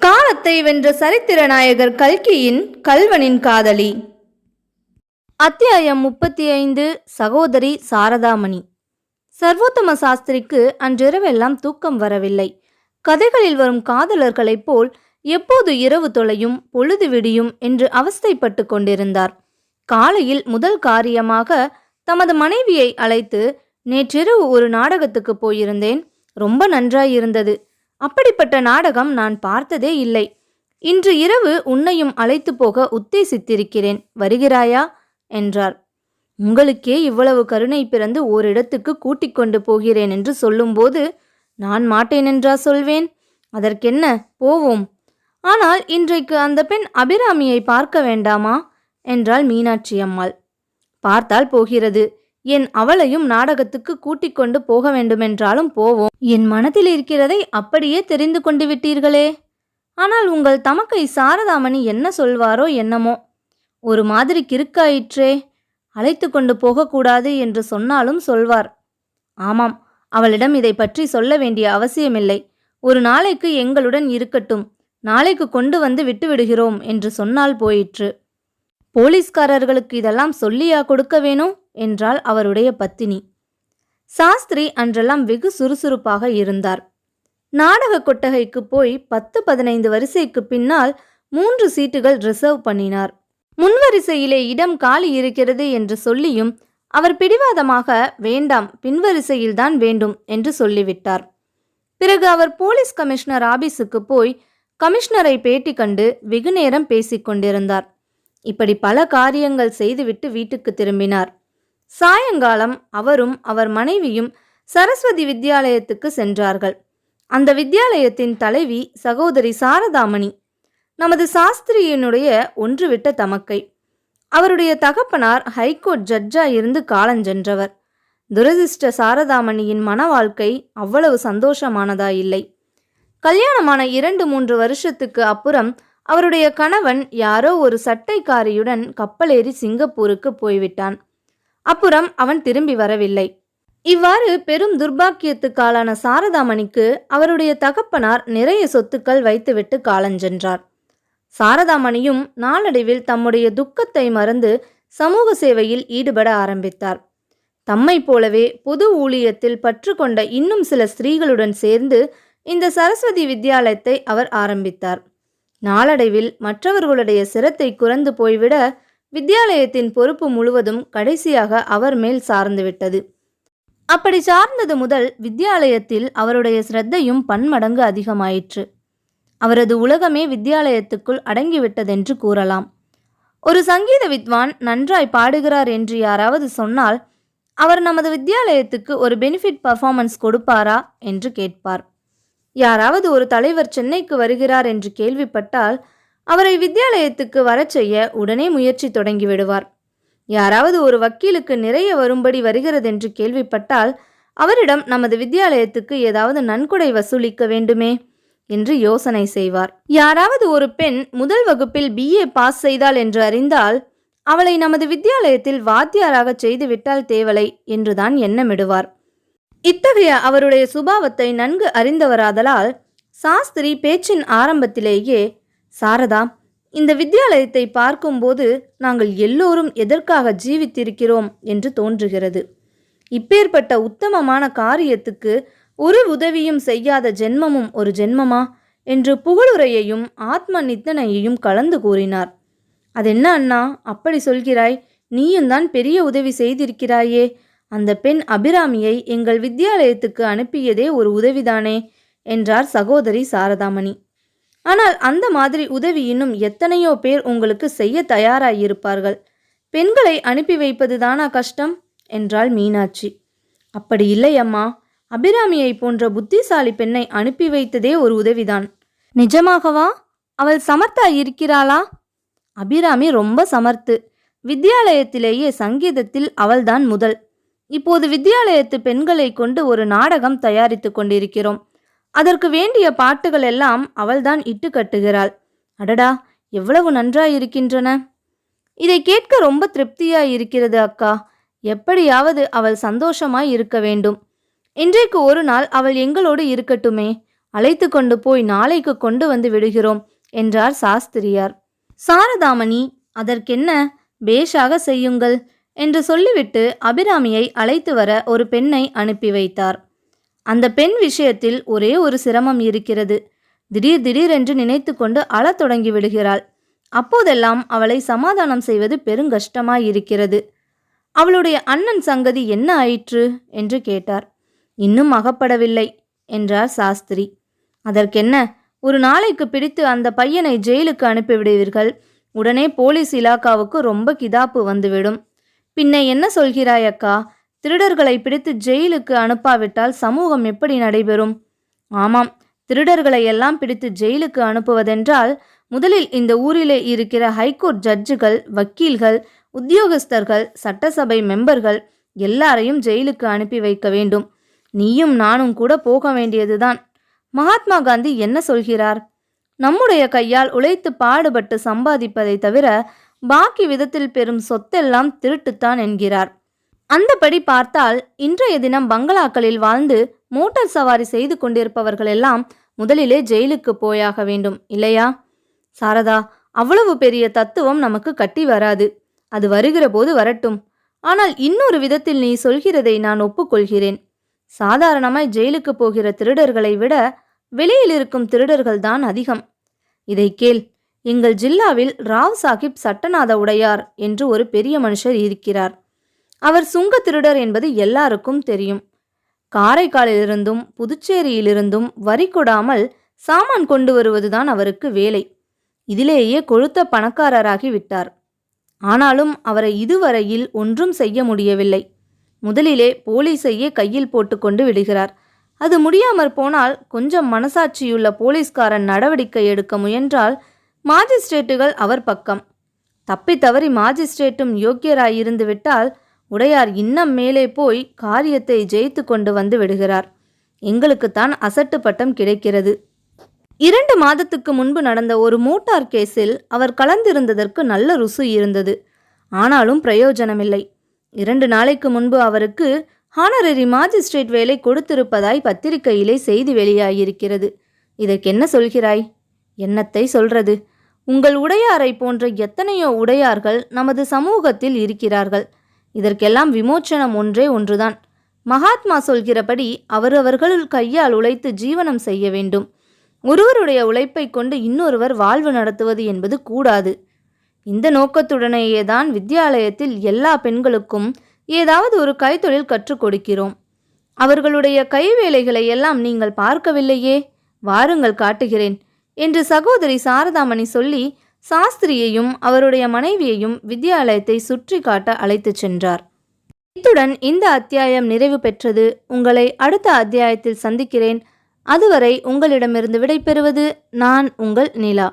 காலத்தை வென்ற சரித்திர நாயகர் கல்கியின் கல்வனின் காதலி. அத்தியாயம் 35. சகோதரி சாரதாமணி. சர்வோத்தம சாஸ்திரிக்கு அன்றிரவெல்லாம் தூக்கம் வரவில்லை. கதைகளில் வரும் காதலர்களைப் போல் எப்போது இரவு தொலையும் பொழுது விடியும் என்று அவஸ்தைப்பட்டு கொண்டிருந்தார். காலையில் முதல் காரியமாக தமது மனைவியை அழைத்து, நேற்றிரவு ஒரு நாடகத்துக்கு போயிருந்தேன், ரொம்ப நன்றாயிருந்தது. அப்படிப்பட்ட நாடகம் நான் பார்த்ததே இல்லை. இன்று இரவு உன்னையும் அழைத்து போக உத்தேசித்திருக்கிறேன், வருகிறாயா என்றார். உங்களுக்கே இவ்வளவு கருணை பிறந்து ஓரிடத்துக்கு கூட்டிக் கொண்டு போகிறேன் என்று சொல்லும்போது நான் மாட்டேன் என்றா சொல்வேன்? அதற்கென்ன, போவோம். ஆனால் இன்றைக்கு அந்த பெண் அபிராமியை பார்க்க வேண்டாமா என்றாள் மீனாட்சி அம்மாள். பார்த்தால் போகிறது, என் அவளையும் நாடகத்துக்கு கூட்டிக் கொண்டு போக வேண்டுமென்றாலும் போவோம். என் மனதில் இருக்கிறதை அப்படியே தெரிந்து கொண்டு விட்டீர்களே. ஆனால் உங்கள் தமக்கை சாரதாமணி என்ன சொல்வாரோ என்னமோ, ஒரு மாதிரி கிறுக்காயிற்றே. அழைத்து கொண்டு போகக்கூடாது என்று சொன்னாலும் சொல்வார். ஆமாம், அவளிடம் இதை பற்றி சொல்ல வேண்டிய அவசியமில்லை. ஒரு நாளைக்கு எங்களுடன் இருக்கட்டும், நாளைக்கு கொண்டு வந்து விட்டுவிடுகிறோம் என்று சொன்னால் போயிற்று. போலீஸ்காரர்களுக்கு இதெல்லாம் சொல்லியா கொடுக்க வேணும் என்றாள் அவருடைய பத்தினி. சாஸ்திரி அன்றெல்லாம் வெகு சுறுசுறுப்பாக இருந்தார். நாடக கொட்டகைக்கு போய் 10-15 வரிசைக்கு பின்னால் 3 சீட்டுகள் ரிசர்வ் பண்ணினார். முன்வரிசையிலே இடம் காலி இருக்கிறது என்று சொல்லியும் அவர் பிடிவாதமாக வேண்டாம், பின்வரிசையில்தான் வேண்டும் என்று சொல்லிவிட்டார். பிறகு அவர் போலீஸ் கமிஷனர் ஆபீஸுக்கு போய் கமிஷனரை பேட்டி கண்டு வெகு நேரம் பேசிக்கொண்டிருந்தார். இப்படி பல காரியங்கள் செய்துவிட்டு வீட்டுக்கு திரும்பினார். சாயங்காலம் அவரும் அவர் மனைவியும் சரஸ்வதி வித்யாலயத்துக்கு சென்றார்கள். அந்த வித்யாலயத்தின் தலைவி சகோதரி சாரதாமணி, நமது சாஸ்திரியினுடைய ஒன்றுவிட்ட தமக்கை. அவருடைய தகப்பனார் ஹைகோர்ட் ஜட்ஜா இருந்து காலஞ்சென்றவர். துரதிர்ஷ்ட சாரதாமணியின் மன வாழ்க்கை அவ்வளவு சந்தோஷமானதாயில்லை. கல்யாணமான 2-3 வருஷத்துக்கு அப்புறம் அவருடைய கணவன் யாரோ ஒரு சட்டைக்காரியுடன் கப்பலேறி சிங்கப்பூருக்கு போய்விட்டான். அப்புறம் அவன் திரும்பி வரவில்லை. இவ்வாறு பெரும் துர்பாக்கியத்துக்காலான சாரதாமணிக்கு அவருடைய தகப்பனார் நிறைய சொத்துக்கள் வைத்துவிட்டு காலஞ்சென்றார். சாரதாமணியும் நாளடைவில் தம்முடைய துக்கத்தை மறந்து சமூக சேவையில் ஈடுபட ஆரம்பித்தார். தம்மை போலவே பொது ஊழியத்தில் பற்று கொண்ட இன்னும் சில ஸ்திரீகளுடன் சேர்ந்து இந்த சரஸ்வதி வித்யாலயத்தை அவர் ஆரம்பித்தார். நாளடைவில் மற்றவர்களுடைய சிரத்தை குறைந்து போய்விட வித்யாலயத்தின் பொறுப்பு முழுவதும் கடைசியாக அவர் மேல் சார்ந்துவிட்டது. அப்படி சார்ந்தது முதல் வித்யாலயத்தில் அவருடைய சிரத்தையும் பன்மடங்கு அதிகமாயிற்று. அவரது உலகமே வித்யாலயத்துக்குள் அடங்கிவிட்டதென்று கூறலாம். ஒரு சங்கீத வித்வான் நன்றாய் பாடுகிறார் என்று யாராவது சொன்னால் அவர் நமது வித்யாலயத்துக்கு ஒரு பெனிஃபிட் பர்ஃபார்மன்ஸ் கொடுப்பாரா என்று கேட்பார். யாராவது ஒரு தலைவர் சென்னைக்கு வருகிறார் என்று கேள்விப்பட்டால் அவரை வித்யாலயத்துக்கு வரச் செய்ய உடனே முயற்சி தொடங்கிவிடுவார். யாராவது ஒரு வக்கீலுக்கு நிறைய வரும்படி வருகிறதென்று கேள்விப்பட்டால் அவரிடம் நமது வித்யாலயத்துக்கு ஏதாவது நன்கொடை வசூலிக்க வேண்டுமே என்று யோசனை செய்வார். யாராவது ஒரு பெண் முதல் வகுப்பில் BA பாஸ் செய்தாள் என்று அறிந்தால் அவளை நமது வித்யாலயத்தில் வாத்தியாராக செய்துவிட்டால் தேவலை என்றுதான் எண்ணமிடுவார். இத்தகைய அவருடைய சுபாவத்தை நன்கு அறிந்தவராதலால் சாஸ்திரி பேச்சின் ஆரம்பத்திலேயே, சாரதா, இந்த வித்யாலயத்தை பார்க்கும்போது நாங்கள் எல்லோரும் எதற்காக ஜீவித்திருக்கிறோம் என்று தோன்றுகிறது. இப்பேற்பட்ட உத்தமமான காரியத்துக்கு ஒரு உதவியும் செய்யாத ஜென்மமும் ஒரு ஜென்மமா என்று புகழுரையையும் ஆத்ம நித்தனையையும் கலந்து கூறினார். அதென்ன அண்ணா அப்படி சொல்கிறாய்? நீயும் தான் பெரிய உதவி செய்திருக்கிறாயே. அந்த பெண் அபிராமியை எங்கள் வித்யாலயத்துக்கு அனுப்பியதே ஒரு உதவிதானே என்றார் சகோதரி சாரதாமணி. ஆனால் அந்த மாதிரி உதவி இன்னும் எத்தனையோ பேர் உங்களுக்கு செய்ய தயாராயிருப்பார்கள். பெண்களை அனுப்பி வைப்பதுதானா கஷ்டம் என்றாள் மீனாட்சி. அப்படி இல்லை அம்மா, அபிராமியை போன்ற புத்திசாலி பெண்ணை அனுப்பி வைத்ததே ஒரு உதவிதான். நிஜமாகவா? அவள் சமர்த்தா இருக்கிறாளா? அபிராமி ரொம்ப சமர்த்து. வித்யாலயத்திலேயே சங்கீதத்தில் அவள்தான் முதல். இப்போது வித்யாலயத்து பெண்களை கொண்டு ஒரு நாடகம் தயாரித்து கொண்டிருக்கிறோம். அதற்கு வேண்டிய பாட்டுகள் எல்லாம் அவள்தான் இட்டு கட்டுகிறாள். அடடா, எவ்வளவு நன்றாயிருக்கின்றன! இதை கேட்க ரொம்ப திருப்தியாயிருக்கிறது அக்கா. எப்படியாவது அவள் சந்தோஷமாய் இருக்க வேண்டும். இன்றைக்கு ஒரு நாள் அவள் எங்களோடு இருக்கட்டுமே. அழைத்து கொண்டு போய் நாளைக்கு கொண்டு வந்து விடுகிறோம் என்றார் சாஸ்திரியார். சாரதாமணி, அதற்கென்ன, பேஷாக செய்யுங்கள் என்று சொல்லிவிட்டு அபிராமியை அழைத்து வர ஒரு பெண்ணை அனுப்பி வைத்தார். அந்த பெண் விஷயத்தில் ஒரே ஒரு சிரமம் இருக்கிறது. திடீர் திடீரென்று நினைத்து கொண்டு அழத் தொடங்கி விடுகிறாள். அப்போதெல்லாம் அவளை சமாதானம் செய்வது பெருங்கஷ்டமாயிருக்கிறது. அவளுடைய அண்ணன் சங்கதி என்ன ஆயிற்று என்று கேட்டார். இன்னும் அகப்படவில்லை என்றார் சாஸ்திரி. அதற்கென்ன, ஒரு நாளைக்கு பிடித்து அந்த பையனை ஜெயிலுக்கு அனுப்பிவிடுவீர்கள். உடனே போலீஸ் இலாக்காவுக்கு ரொம்ப கிதாப்பு வந்துவிடும். பின்ன என்ன சொல்கிறாய் அக்கா? திருடர்களை பிடித்து ஜெயிலுக்கு அனுப்பாவிட்டால் சமூகம் எப்படி நடைபெறும்? ஆமாம், திருடர்களை எல்லாம் பிடித்து ஜெயிலுக்கு அனுப்புவதென்றால் முதலில் இந்த ஊரிலே இருக்கிற ஹைகோர்ட் ஜட்ஜுகள், வக்கீல்கள், உத்தியோகஸ்தர்கள், சட்டசபை மெம்பர்கள் எல்லாரையும் ஜெயிலுக்கு அனுப்பி வைக்க வேண்டும். நீயும் நானும் கூட போக வேண்டியதுதான். மகாத்மா காந்தி என்ன சொல்கிறார்? நம்முடைய கையால் உழைத்து பாடுபட்டு சம்பாதிப்பதை தவிர பாக்கி விதத்தில் பெறும் சொத்தெல்லாம் திருட்டுத்தான் என்கிறார். அந்தபடி பார்த்தால் இன்றைய தினம் பங்களாக்களில் வாழ்ந்து மோட்டார் சவாரி செய்து கொண்டிருப்பவர்களெல்லாம் முதலிலே ஜெயிலுக்கு போயாக வேண்டும், இல்லையா? சாரதா, அவ்வளவு பெரிய தத்துவம் நமக்கு கட்டி வராது. அது வருகிற போது வரட்டும். ஆனால் இன்னொரு விதத்தில் நீ சொல்கிறதை நான் ஒப்புக்கொள்கிறேன். சாதாரணமாய் ஜெயிலுக்கு போகிற திருடர்களை விட வெளியில் இருக்கும் திருடர்கள்தான் அதிகம். இதை கேள். எங்கள் ஜில்லாவில் ராவ் சாஹிப் சட்டநாத உடையார் என்று ஒரு பெரிய மனுஷர் இருக்கிறார். அவர் சுங்க திருடர் என்பது எல்லாருக்கும் தெரியும். காரைக்காலிலிருந்தும் புதுச்சேரியிலிருந்தும் வரி கொடாமல் சாமான் கொண்டு வருவதுதான் அவருக்கு வேலை. இதிலேயே கொழுத்த பணக்காரராகி விட்டார். ஆனாலும் அவரை இதுவரையில் ஒன்றும் செய்ய முடியவில்லை. முதலிலே போலீஸையே கையில் போட்டுக்கொண்டு விடுகிறார். அது முடியாமற் போனால் கொஞ்சம் மனசாட்சியுள்ள போலீஸ்காரன் நடவடிக்கை எடுக்க முயன்றால் மாஜிஸ்ட்ரேட்டுகள் அவர் பக்கம். தப்பித்தவறி மாஜிஸ்ட்ரேட்டும் யோக்கியராயிருந்து விட்டால் உடையார் இன்னம் மேலே போய் காரியத்தை ஜெயித்து கொண்டு வந்து விடுகிறார். எங்களுக்குத்தான் அசட்டு பட்டம் கிடைக்கிறது. 2 மாதத்துக்கு முன்பு நடந்த ஒரு மோட்டார் கேஸில் அவர் கலந்திருந்ததற்கு நல்ல ருசு இருந்தது. ஆனாலும் பிரயோஜனமில்லை. 2 நாளைக்கு முன்பு அவருக்கு ஹானரரி மாஜிஸ்ட்ரேட் வேலை கொடுத்திருப்பதாய் பத்திரிகையிலே செய்தி வெளியாகியிருக்கிறது. இதற்கென்ன சொல்கிறாய்? என்னத்தை சொல்றது? உங்கள் உடையாரை போன்ற எத்தனையோ உடையார்கள் நமது சமூகத்தில் இருக்கிறார்கள். இதற்கெல்லாம் விமோச்சனம் ஒன்றே ஒன்றுதான். மகாத்மா சொல்கிறபடி அவரவர்கள் கையால் உழைத்து ஜீவனம் செய்ய வேண்டும். ஒருவருடைய உழைப்பை கொண்டு இன்னொருவர் வாழ்வு நடத்துவது என்பது கூடாது. இந்த நோக்கத்துடனேயேதான் வித்யாலயத்தில் எல்லா பெண்களுக்கும் ஏதாவது ஒரு கைத்தொழில் கற்றுக் கொடுக்கிறோம். அவர்களுடைய கைவேலைகளை எல்லாம் நீங்கள் பார்க்கவில்லையே? வாருங்கள், காட்டுகிறேன் என்று சகோதரி சாரதாமணி சொல்லி சாஸ்திரியையும் அவருடைய மனைவியையும் வித்யாலயத்தை சுற்றி காட்ட அழைத்துச் சென்றார். இத்துடன் இந்த அத்தியாயம் நிறைவு பெற்றது. உங்களை அடுத்த அத்தியாயத்தில் சந்திக்கிறேன். அதுவரை உங்களிடமிருந்து விடைபெறுவது நான், உங்கள் நிலா.